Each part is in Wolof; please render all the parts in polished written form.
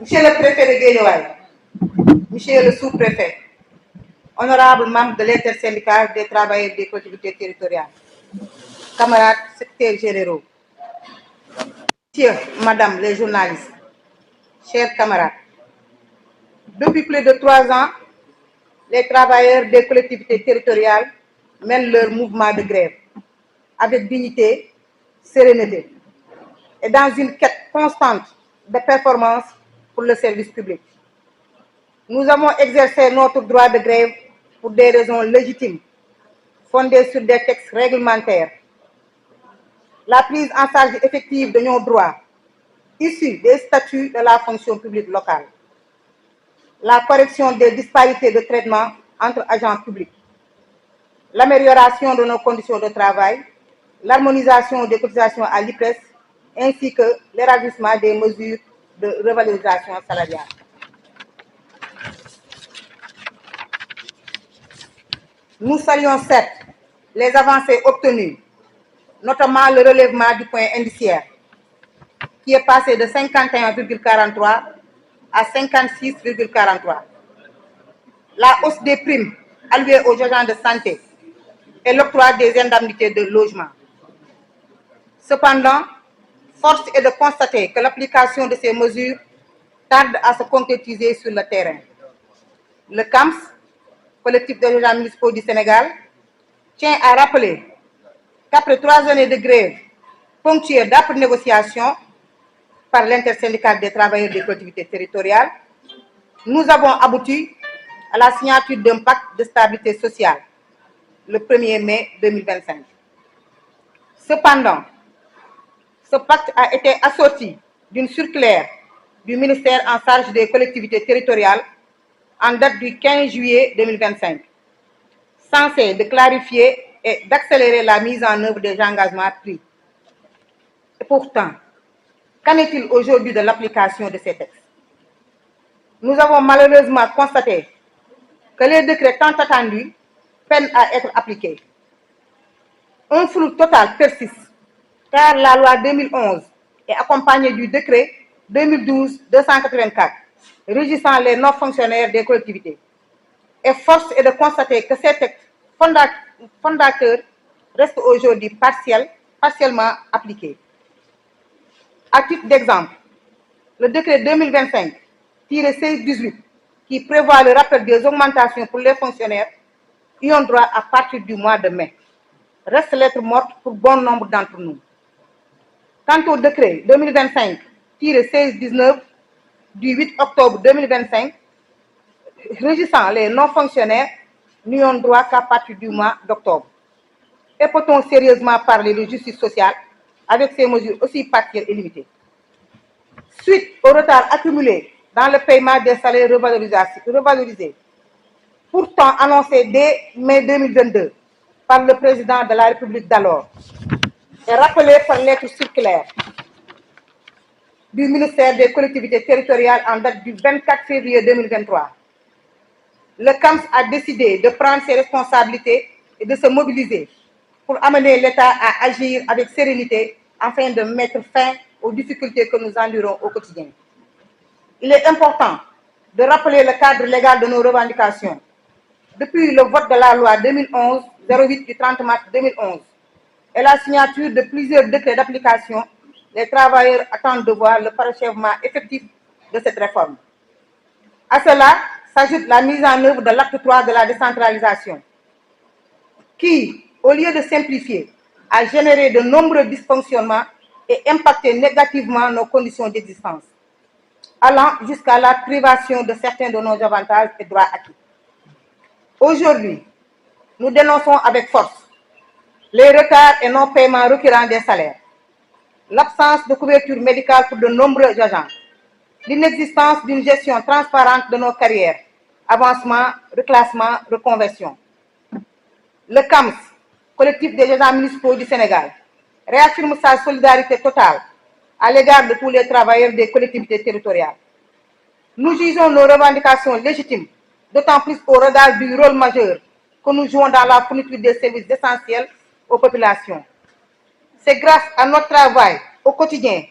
Monsieur le préfet de Guédiawaye, Monsieur le sous-préfet, honorables membres de l'intersyndicale des travailleurs des collectivités territoriales, camarades secrétaires généraux, Messieurs, Madame les journalistes, chers camarades, depuis plus de 3 ans, les travailleurs des collectivités territoriales mènent leur mouvement de grève avec dignité, sérénité et dans une quête constante de performance pour le service public. Nous avons exercé notre droit de grève pour des raisons légitimes, fondées sur des textes réglementaires. La prise en charge effective de nos droits, issus des statuts de la fonction publique locale. La correction des disparités de traitement entre agents publics. L'amélioration de nos conditions de travail, l'harmonisation des cotisations à l'IPRES, ainsi que l'élargissement des mesures de revalorisation salariale. Nous saluons certes les avancées obtenues, notamment le relèvement du point indiciaire, qui est passé de 51,43 à 56,43. La hausse des primes allouées aux agents de santé et l'octroi des indemnités de logement. Cependant, force est de constater que l'application de ces mesures tarde à se concrétiser sur le terrain. Le CAMS, collectif des agents municipaux du Sénégal, tient à rappeler qu'après 3 années de grève ponctuées d'âpres négociations par l'intersyndicale des travailleurs des collectivités territoriales, nous avons abouti à la signature d'un pacte de stabilité sociale le 1er mai 2025. Cependant, ce pacte a été assorti d'une circulaire du ministère en charge des collectivités territoriales en date du 15 juillet 2025, censée de clarifier et d'accélérer la mise en œuvre des engagements pris. Et pourtant, qu'en est-il aujourd'hui de l'application de ces textes? Nous avons malheureusement constaté que les décrets tant attendus peinent à être appliqués. Un flou total persiste, car la loi 2011 est accompagnée du décret 2012-284 régissant les non-fonctionnaires des collectivités. Et force est de constater que ces textes fondateurs restent aujourd'hui partiellement appliqués. À titre d'exemple, le décret 2025-1618, qui prévoit le rappel des augmentations pour les fonctionnaires, y ont droit à partir du mois de mai, reste lettre morte pour bon nombre d'entre nous. Quant au décret 2025-1619 du 8 octobre 2025, régissant les non-fonctionnaires, n'y ont droit qu'à partir du mois d'octobre. Et peut-on sérieusement parler de justice sociale avec ces mesures aussi partielles et limitées? Suite au retard accumulé dans le paiement des salaires revalorisés, pourtant annoncé dès mai 2022 par le président de la République d'alors et rappelé par lettre circulaire du ministère des collectivités territoriales en date du 24 février 2023, le CAMS a décidé de prendre ses responsabilités et de se mobiliser pour amener l'État à agir avec sérénité afin de mettre fin aux difficultés que nous endurons au quotidien. Il est important de rappeler le cadre légal de nos revendications. Depuis le vote de la loi 2011-08 du 30 mars 2011 et la signature de plusieurs décrets d'application, les travailleurs attendent de voir le parachèvement effectif de cette réforme. À cela s'ajoute la mise en œuvre de l'acte 3 de la décentralisation, qui, au lieu de simplifier, a généré de nombreux dysfonctionnements et impacté négativement nos conditions d'existence, allant jusqu'à la privation de certains de nos avantages et droits acquis. Aujourd'hui, nous dénonçons avec force les retards et non-paiements récurrents des salaires, l'absence de couverture médicale pour de nombreux agents, l'inexistence d'une gestion transparente de nos carrières, avancement, reclassement, reconversion. Le CAMS, collectif des agents municipaux du Sénégal, réaffirme sa solidarité totale à l'égard de tous les travailleurs des collectivités territoriales. Nous jugeons nos revendications légitimes, d'autant plus au regard du rôle majeur que nous jouons dans la fourniture des services essentiels aux populations. C'est grâce à notre travail au quotidien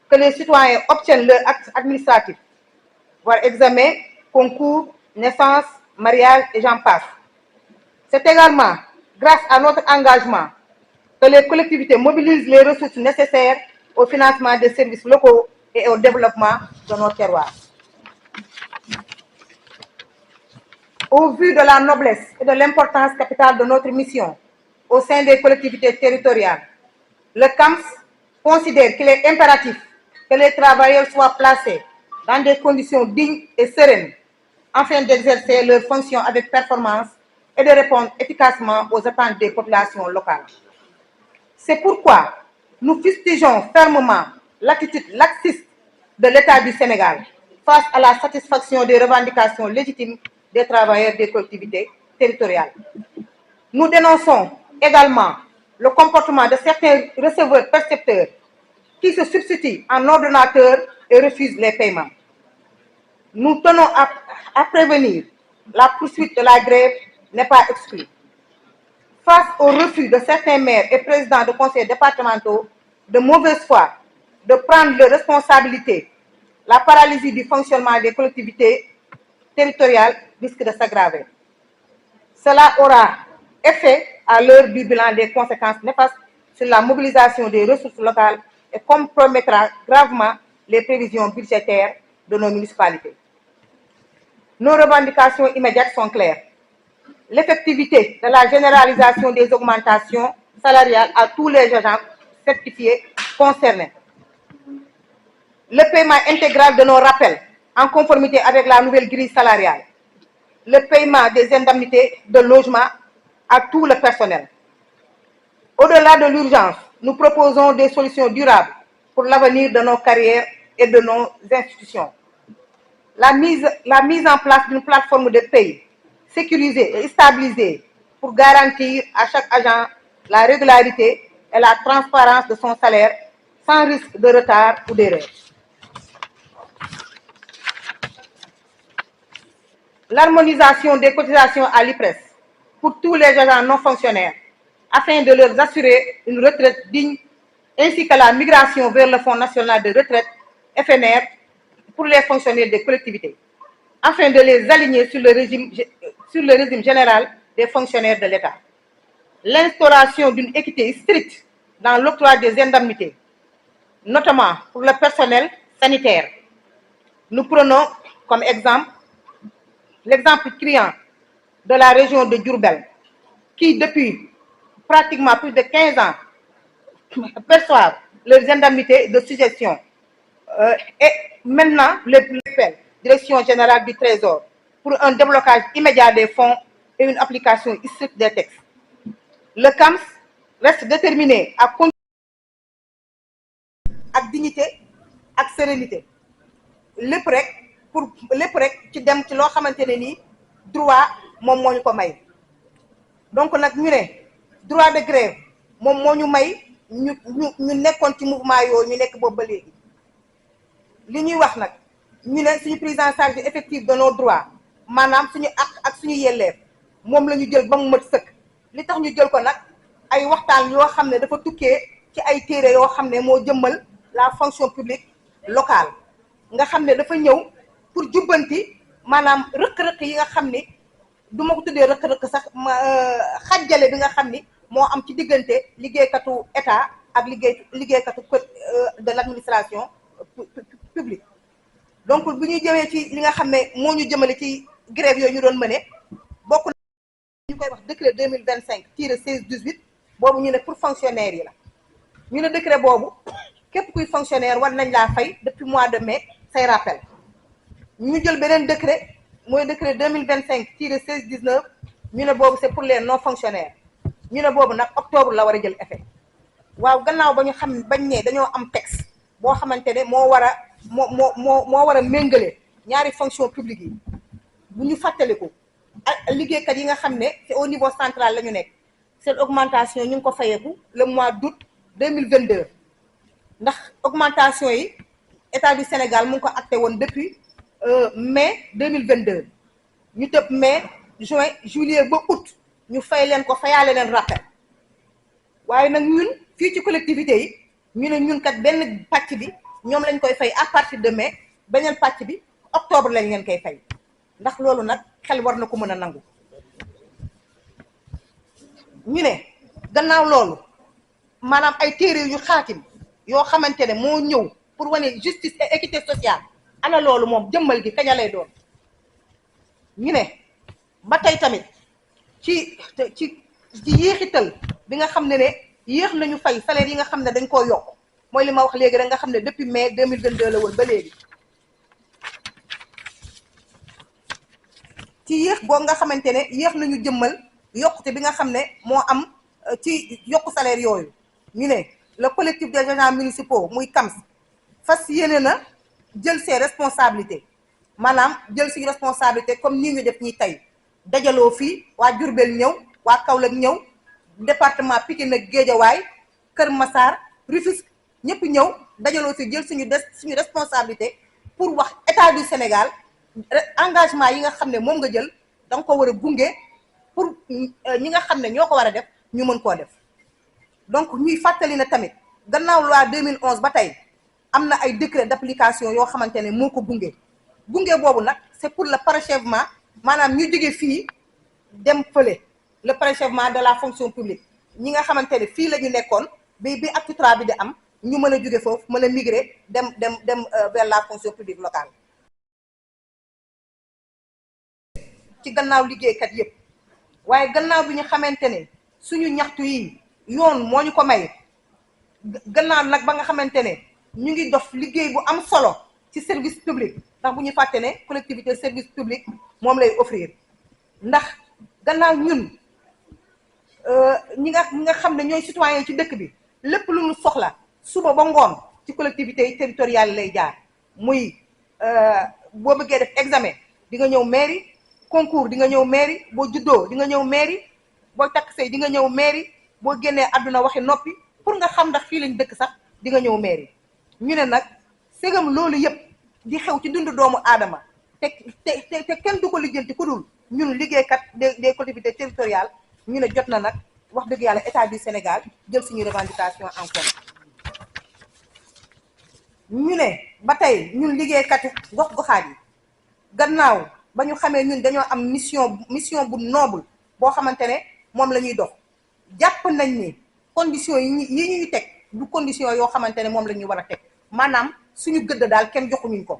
que les citoyens obtiennent leurs actes administratifs, voire examen, concours, naissance, mariage et j'en passe. C'est également grâce à notre engagement que les collectivités mobilisent les ressources nécessaires au financement des services locaux et au développement de nos terroirs. Au vu de la noblesse et de l'importance capitale de notre mission au sein des collectivités territoriales, le CAMS considère qu'il est impératif que les travailleurs soient placés dans des conditions dignes et sereines afin d'exercer leurs fonctions avec performance et de répondre efficacement aux attentes des populations locales. C'est pourquoi nous fustigeons fermement l'attitude laxiste de l'État du Sénégal face à la satisfaction des revendications légitimes des travailleurs des collectivités territoriales. Nous dénonçons également le comportement de certains receveurs-percepteurs qui se substituent en ordonnateurs et refusent les paiements. Nous tenons à prévenir la poursuite de la grève n'est pas exclue. Face au refus de certains maires et présidents de conseils départementaux de mauvaise foi de prendre leurs responsabilités, la paralysie du fonctionnement des collectivités territoriales risque de s'aggraver. Cela aura effet à l'heure du bilan des conséquences néfastes sur la mobilisation des ressources locales et compromettra gravement les prévisions budgétaires de nos municipalités. Nos revendications immédiates sont claires. L'effectivité de la généralisation des augmentations salariales à tous les agents certifiés concernés. Le paiement intégral de nos rappels en conformité avec la nouvelle grille salariale. Le paiement des indemnités de logement à tout le personnel. Au-delà de l'urgence, nous proposons des solutions durables pour l'avenir de nos carrières et de nos institutions. La mise en place d'une plateforme de paie sécurisée et stabilisée pour garantir à chaque agent la régularité et la transparence de son salaire sans risque de retard ou d'erreur. L'harmonisation des cotisations à l'IPRES pour tous les agents non fonctionnaires afin de leur assurer une retraite digne, ainsi que la migration vers le Fonds national de retraite FNR pour les fonctionnaires des collectivités, afin de les aligner sur le régime général des fonctionnaires de l'État. L'instauration d'une équité stricte dans l'octroi des indemnités, notamment pour le personnel sanitaire. Nous prenons comme exemple l'exemple criant de la région de Diourbel, qui depuis pratiquement plus de 15 ans perçoivent leurs indemnités de suggestion et maintenant le Direction générale du Trésor pour un déblocage immédiat des fonds et une application stricte des textes. Le CAMS reste déterminé à continuer avec dignité, avec sérénité. lépp rek ci dem ci loo xamante ne nii droit moom moo ñu ko may donc nag ñu ne droit de grève moom moo ñu may ñu nekkoon ci mouvement yooyu ñu nekk boobu ba léegi li ñuy wax nag ñu ne suñu prise en charge effective de nos droits maanaam suñu ak suñu yelleef moom la ñu jël ba mu mat sëkk li tax ñu jël ko nag ay waxtaan yoo xam ne dafa tukkee ci ay téere yoo xam ne moo jëmmal la fonction publique locale nga xam ne dafa ñëw pour jubbanti maanaam rëq-rëq yi nga xam ni du ma ko tuddee rëq-rëq sax xajjale bi nga xam ni moo am ci diggante liggéeykatu état ak liggéeykatu de l'administration publique. donc bu ñuy jëmee ci li nga xam ne moo ñu jëmale ci grève yooyu ñu doon mëne bokk na ñu koy wax décret 2025-16-18 boobu ñu ne pour fonctionnaire yi la ñu ne décret boobu képp kuy fonctionnaire war nañ laa fay depuis mois de mai say rappel ñu jël beneen décret mooy décret 2025-16-19 ñu ne boobu c'est pour les non fonctionnaires ñu ne boobu nag octobre la war a jël effet waaw gannaaw ba ñu xam bañ ne dañoo am texte boo xamante ne moo war a méngale ñaari fonction publique yi bu ñu fàttaliku liggéeykat yi nga xam ne c'est au niveau central la ñu nekk seen augmentation ñu ngi ko fayeeku le mois d'août 2022 ndax augmentation yi état du Sénégal mu ngi ko acté woon depuis mai 2022 ñu tëb mai juin juillet ba août ñu fay leen ko fayaale leen rappel waaye nag ñun fii ci collectivité yi ñu ne ñun kat benn pàcc bi ñoom lañ koy fay à partir de mai beneen pàcc bi octobre octobre lañ leen koy fay ndax loolu nag xel war na ko mën a nangu. ñu ne gannaaw loolu maanaam ay téere yu xaatim yoo xamante ne moo ñëw pour wane justice et équité sociale ana loolu moom jëmmal gi kañ lay doon. ñu ne ba tey tamit ci yéexital bi nga xam ne yéex nañu fay salaire yi nga xam ne dañ koo yokk mooy li ma wax léegi rek nga xam ne depuis mai 2022 la woon ba léegi. ci yéex boobu nga xamante ne yéex nañu jëmmal yokkute bi nga xam ne moo am ci yokku salaire yooyu. ñu ne le collectif des agents municipaux muy CAMS fas yéene na jël ses responsabilités maanaam jël suñu responsabilité comme nii ñu def ñi tey dajaloo fii waa Diourbel ñëw waa Kaolack ñëw département Pikine ak Guédiawaye Kër Massar Rufisque ñëpp ñëw dajaloo fii jël suñu responsabilité pour wax état du Sénégal engagement yi nga xam ne moom nga jël da nga ko war a gunge pour ñi nga xam ne ñoo ko war a def ñu mën koo def. donc ñuy fàttali na tamit gannaaw loi 2011 ba tey am na ay décret d'application yoo xamante ne moo ko gunge boobu nag c'est pour le parachèvement maanaam ñu jóge fii dem fële le parachèvement de la fonction publique ñi nga xamante ne fii la ñu nekkoon bi acte 3 bi di am ñu mën a jóge foofu mën a migrer dem vers la fonction publique locale. ci gannaaw liggéeykat yépp waaye gannaaw bi ñu xamante ne suñu ñaxtu yi yoon moo ñu ko may gannaaw nag ba nga xamante ne ñu ngi dof liggéey bu am solo ci service public ndax bu ñu fàtte ne collectivité service public moom lay offrir ndax gannaaw ñun ñi nga xam ne ñooy citoyen ci dëkk bi lépp lu ñu soxla suba ba ngoon ci collectivité territoriale lay jaar muy boo bëggee def examen di nga ñëw mairie concours di nga ñëw mairie boo juddoo di nga ñëw mairie boo takk sëy di nga ñëw mairie boo génnee àdduna waxi noppi pour nga xam ndax fii lañ dëkk sax di nga ñëw mairie. ñu ne nag segam loolu yëpp di xew ci dundu doomu aadama te kenn du ko lijjanti ku dul ñun liggéeykat des collectivités territoriales ñu ne jot na nag wax dëgg yàlla état du Sénégal jël suñu revendication en compte. ñu ne ba tey ñun liggéeykatu gox-goxaat yi gannaaw ba ñu xamee ñun dañoo am mission bu noble boo xamante ne moom la ñuy dox jàpp nañ ni conditions yi ñuy teg du condition yoo xamante ne moom la ñuy war a teg maanaam suñu gëdd daal kenn joxuñu ko.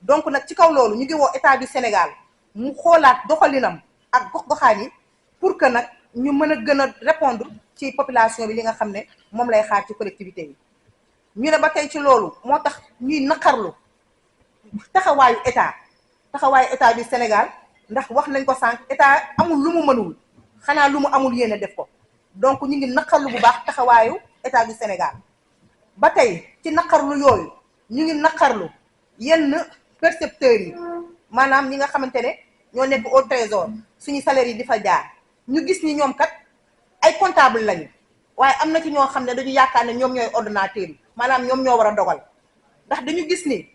donc nag ci kaw loolu ñu ngi woo état du Sénégal mu xoolaat doxalinam ak gox-goxaan yi pour que nag ñu mën a gën a répondre ci population bi li nga xam ne moom lay xaar ci collectivité yi. ñu ne ba tey ci loolu moo tax ñuy naqarlu taxawaayu état du Sénégal ndax wax nañ ko sànq état amul lu mu mënul xanaa lu mu amul yéene def ko. donc ñu ngi naqarlu bu baax taxawaayu état du Sénégal ba tey ci naqarlu yooyu ñu ngi naqarlu yenn percepteurs yi maanaam ñi nga xamante ne ñoo nekk au trésor suñu salaire yi di fa jaar ñu gis ni ñoom kat ay comptable lañu waaye am na ci ñoo xam ne dañu yaakaar ne ñoom ñooy ordonnateurs yi maanaam ñoom ñoo war a dogal ndax dañu gis ni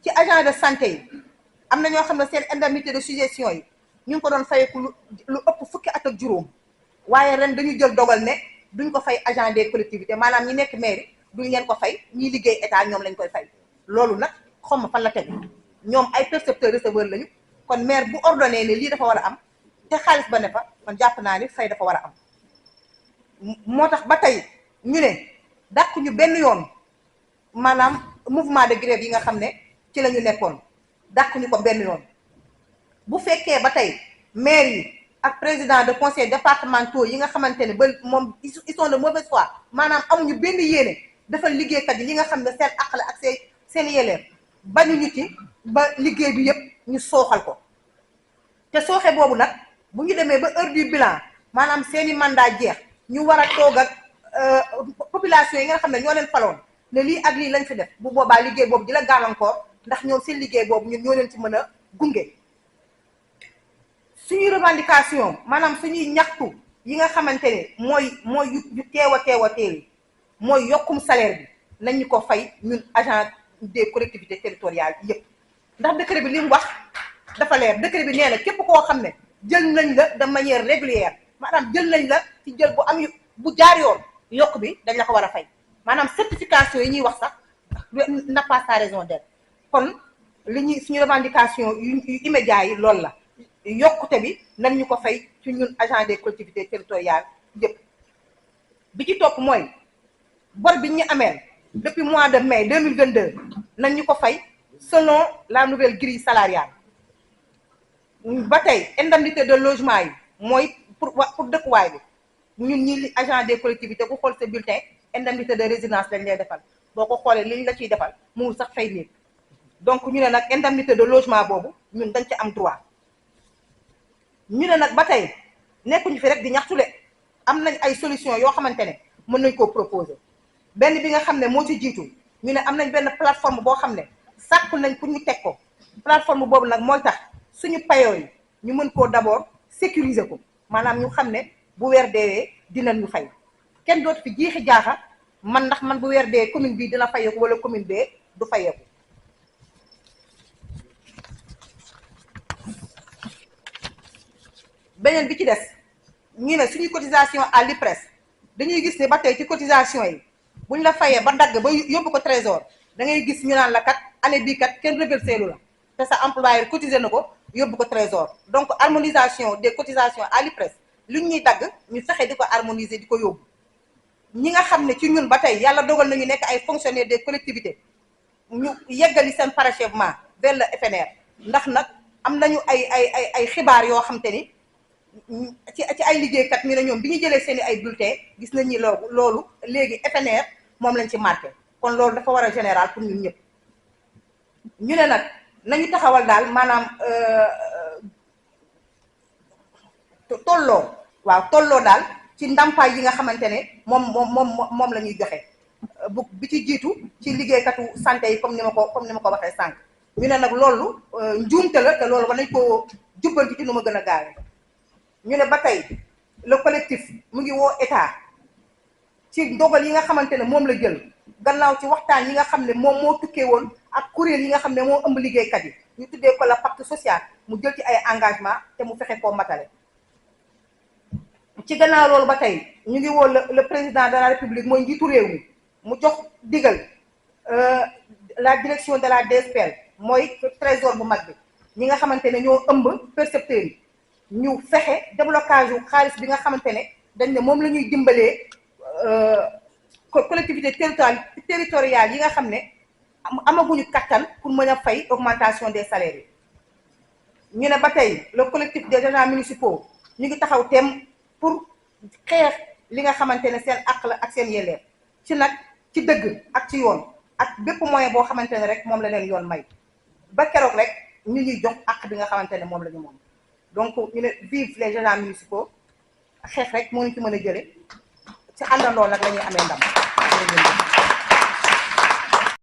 ci agent de santé yi am na ñoo xam ne seen indemnité de suggestion yi ñu ngi ko doon fayeku lu ëpp fukki at ak juróom waaye ren dañu jël dogal ne duñ ko fay agent des collectivités maanaam ñi nekk mairie duñ leen ko fay ñiy liggéey état ñoom lañ koy fay loolu nag xawma fan la tegu ñoom ay percepteur receveur lañu kon maire bu ordonné ne lii dafa war a am te xaalis ba ne fa kon jàpp naa ni fay dafa war a am. moo tax ba tey ñu ne dàq ñu benn yoon maanaam mouvement de grève yi nga xam ne ci la ñu nekkoon dàq ñu ko benn yoon bu fekkee ba tey maire yi ak président de conseil départementaux yi nga xamante ne ba moom ils sont de mauvaise foi maanaam amuñu benn yéene defal liggéeykat yi li nga xam ne seen àq la ak seen yelleef bañuñu ci ba liggéey bi yëpp ñu sooxal ko te sooxe boobu nag bu ñu demee ba heure du bilan maanaam seeni mandat jeex ñu war a toog ak population yi nga xam ne ñoo leen faloon ne lii ak lii lañ fi def bu boobaa liggéey boobu di la gàllankoor ndax ñoom seen liggéey boobu ñun ñoo leen ci mën a gunge. suñuy revendication maanaam suñuy ñaxtu yi nga xamante ne mooy yu teew a teew mooy yokkum salaire bi nañ ñu ko fay ñun agent des collectivités territoriales yëpp ndax décret bi li mu wax dafa leer décret bi nee na képp koo xam ne jël nañ la de manière régulière maanaam jël nañ la ci jël bu am bu jaar yoon yokk bi dañ la ko war a fay maanaam certification yi ñuy wax sax n'a pas sa raison d'être kon li ñuy suñu revendication yu immédiat yi loolu la yokkute bi nan ñu ko fay ci ñun agent des collectivités territoriales yëpp. bi ci topp mooy bor bi ñu ameel depuis mois de mai 2022 nan ñu ko fay selon la nouvelle grille salariale. ba tey indemnité de logement yi mooy pour dëkkuwaay bi ñun ñi agent des collectivités ku xool sa bulletin indemnité de résidence lañ lay defal boo ko xoolee liñ la ciy defal mu sax fay néeg donc ñu ne nag indemnité de logement boobu ñun dañ ci am droit. ñu ne nag ba tey nekkuñu fi rek di ñaxtule am nañ ay solution yoo xamante ne mën nañ koo proposer. benn bi nga xam ne moo ci jiitu ñu ne am nañ benn plateforme boo xam ne sàkku nañ pour ñu teg ko plateforme boobu nag mooy tax suñu payoo yi ñu mën koo d'abord sécuriser ko maanaam ñu xam ne bu weer deewee dinañ ñu fay kenn dootu fi jiixi jaaxa man ndax man bu weer deewee commune bii dina fayeeku wala commune bee du fayeeku. beneen bi ci des ñu ne suñuy cotisation à l'IPRES dañuy gis ne ba tey ci cotisation yi buñ la fayee ba dagg ba yóbbu ko trésor da ngay gis ñu naan la kat année bii kat kenn reversé lu la te sa employeur cotisé na ko yóbbu ko trésor. donc harmonisation des cotisations à l'IPRES lu ñuy dagg ñu fexe di ko harmoniser di ko yóbbu. ñi nga xam ne ci ñun ba tey yàlla dogal nañu nekk ay fonctionnaires des collectivités ñu yeggali seen parachèvement vers le FNR ndax nag am nañu ay xibaar yoo xam te ni ci ay liggéeykat ñu ne ñoom bi ñu jëlee seen i ay bulletins gis nañ ni loolu léegi FNR moom lañ ci marqué kon loolu dafa war a général pour ñun ñëpp. ñu ne nag nañu taxawal daal maanaam tolloo daal ci ndàmpaay yi nga xamante ne moom la ñuy joxe bi ci jiitu ci liggéeykatu santé yi comme ni ma ko waxee sànq. ñu ne nag loolu njuumte la te loolu war nañ koo jubbanti ci nu ma gën a gaawee. ñu ne ba tey le collectif mu ngi woo état ci ndogal yi nga xamante ne moom la jël gannaaw ci waxtaan yi nga xam ne moom moo tukkee woon ak kuréel yi nga xam ne moo ëmb liggéeykat yi ñu tuddee ko la pacte social mu jël ci ay engagement te mu fexe koo matale. ci gannaaw loolu ba tey ñu ngi woo le président de la république mooy njiitu réew mi mu jox digal la direction de la DSPL mooy trésor bu mag bi ñi nga xamante ne ñoo ëmb percepteurs yi ñu fexe déblocage wu xaalis bi nga xamante ne dañ ne moom la ñuy dimbalee collectivité territoriale yi nga xam ne amaguñu kattan pour mën a fay augmentation des salaires yi. ñu ne ba tey le collectif des agents municipaux ñu ngi taxaw tem pour xeex li nga xamante ne seen àq la ak seen yelleef ci nag ci dëgg ak ci yoon ak bépp moyen boo xamante ne rek moom la leen yoon may ba keroog rek ñu ñuy jox àq bi nga xamante ne moom la ñu moom. donc ñu ne vive les agents municipaux xeex rek moo ñu ci mën a jële ci àndandoo nag la ñuy amee ndam.